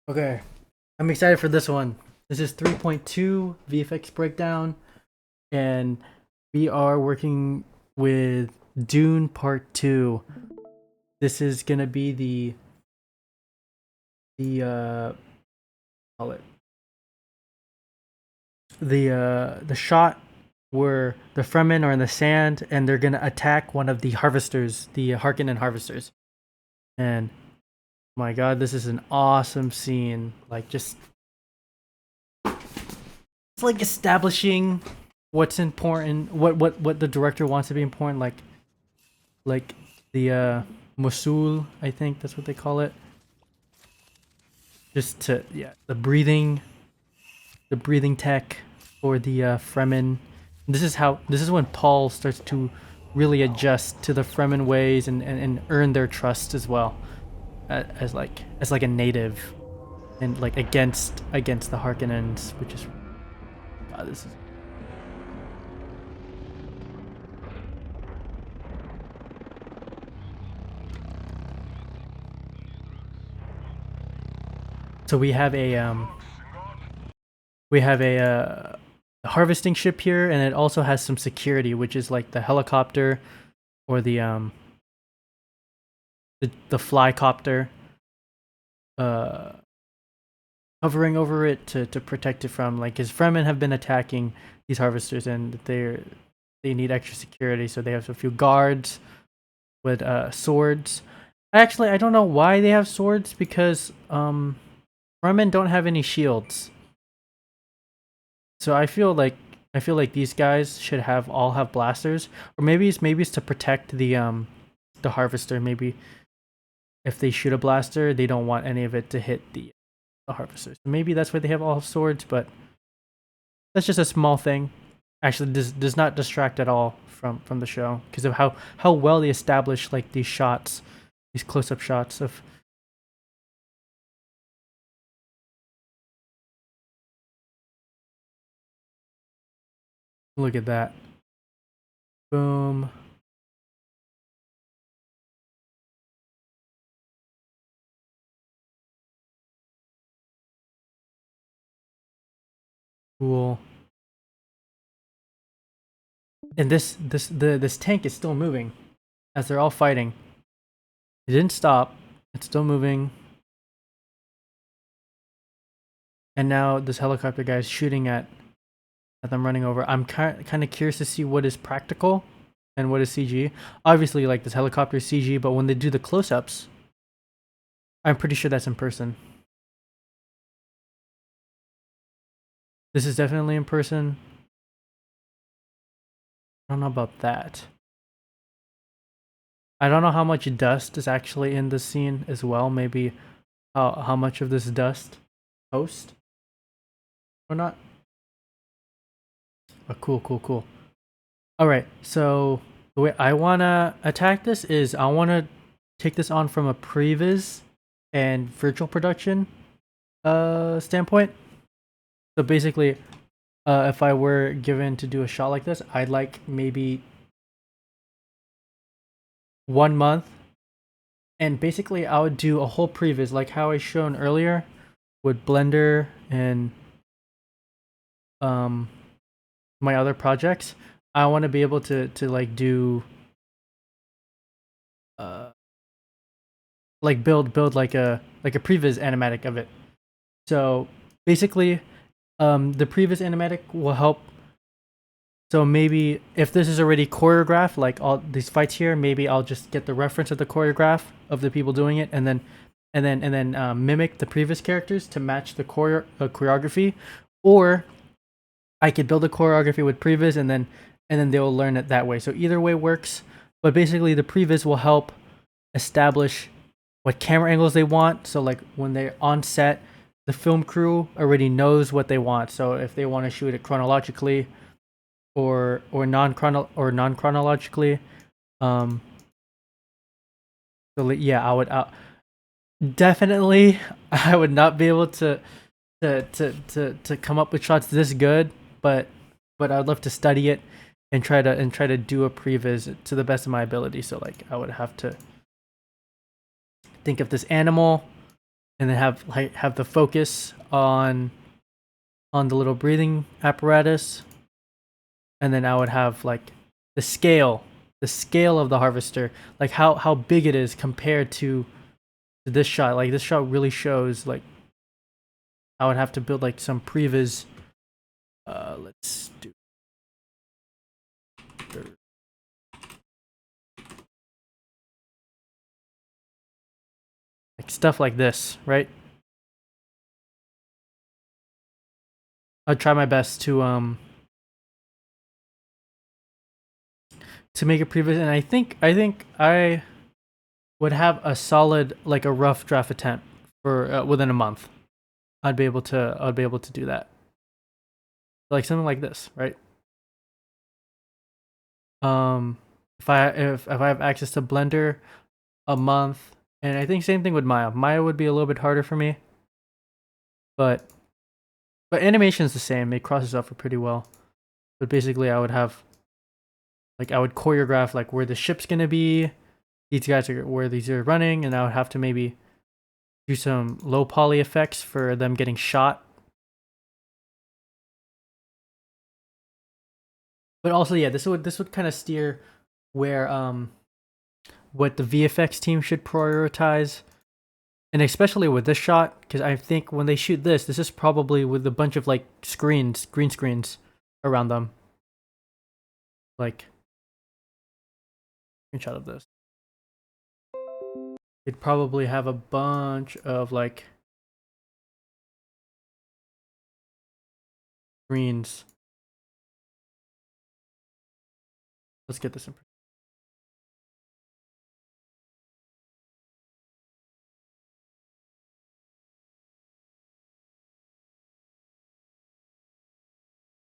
Okay, I'm excited for this one. This is 3.2 VFX Breakdown, and we are working with Dune Part 2. This is gonna be the call it the shot where the Fremen are in the sand and they're gonna attack one of the harvesters, the Harkonnen harvesters. And my God, this is an awesome scene. Like just it's like establishing what's important, what the director wants to be important, like the Mosul, I think that's what they call it. Just to the breathing tech for the Fremen. This is when Paul starts to really adjust to the Fremen ways and earn their trust as well, as like a native and like against the Harkonnens, which is God, this is so we have a harvesting ship here, and it also has some security, which is like the helicopter or the flycopter, uh, hovering over it to protect it from like his Fremen have been attacking these harvesters, and they need extra security, so they have a few guards with swords. Actually, I don't know why they have swords because Fremen don't have any shields. So I feel like these guys should have all have blasters, or maybe it's to protect the harvester. Maybe if they shoot a blaster, they don't want any of it to hit the harvester. So maybe that's why they have all have swords, but that's just a small thing. Actually, does not distract at all from the show because of how well they establish like these shots, these close up shots of. Look at that. Boom. Cool. And this tank is still moving as they're all fighting. It didn't stop. It's still moving. And now this helicopter guy is shooting at them running over. I'm kind of curious to see what is practical and what is CG. Obviously, like this helicopter is CG, but when they do the close-ups, I'm pretty sure that's in person. This is definitely in person. I don't know about that. I don't know how much dust is actually in the scene as well. Maybe how much of this dust post or not. Oh, cool. All right, so the way I wanna attack this is I wanna take this on from a previs and virtual production standpoint. So basically, if I were given to do a shot like this, I'd like maybe 1 month, and basically I would do a whole previs like how I shown earlier with Blender and um my other projects. I want to be able to like do uh like build like a previs animatic of it. So basically, the previs animatic will help. So maybe if this is already choreographed, like all these fights here, maybe I'll just get the reference of the choreograph of the people doing it, and then mimic the previous characters to match the choreography, or I could build a choreography with previs, and then they will learn it that way. So either way works, but basically the previs will help establish what camera angles they want. So like when they're on set, the film crew already knows what they want. So if they want to shoot it chronologically or non chronologically, um, so yeah, definitely I would not be able to come up with shots this good, but I'd love to study it and try to do a previs to the best of my ability. So like I would have to think of this animal and then have the focus on the little breathing apparatus, and then I would have like the scale, the scale of the harvester, like how big it is compared to this shot. Like this shot really shows like I would have to build like some previs. Let's do like stuff like this, right? I'll try my best to make a previs, and I think I would have a solid like a rough draft attempt for within a month. I'd be able to do that. Like something like this, right? Um, if I have access to Blender, a month, and I think same thing with Maya. Maya would be a little bit harder for me, but animation is the same. It crosses over pretty well. But basically, I would have like I would choreograph like where the ship's gonna be. These guys are where these are running, and I would have to maybe do some low poly effects for them getting shot. But also, yeah, this would kind of steer where what the VFX team should prioritize, and especially with this shot, because I think when they shoot this, this is probably with a bunch of like green screens around them. Like, screenshot of this. They'd probably have a bunch of like screens. Let's get this in.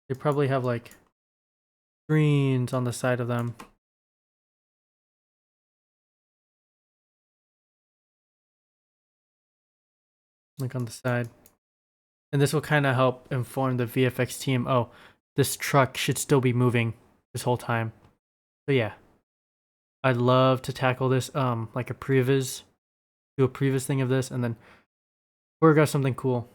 They probably have like screens on the side of them. Like on the side. And this will kind of help inform the VFX team, oh, this truck should still be moving this whole time. So yeah. I'd love to tackle this like a previs, do a previs thing of this, and then choreograph something cool.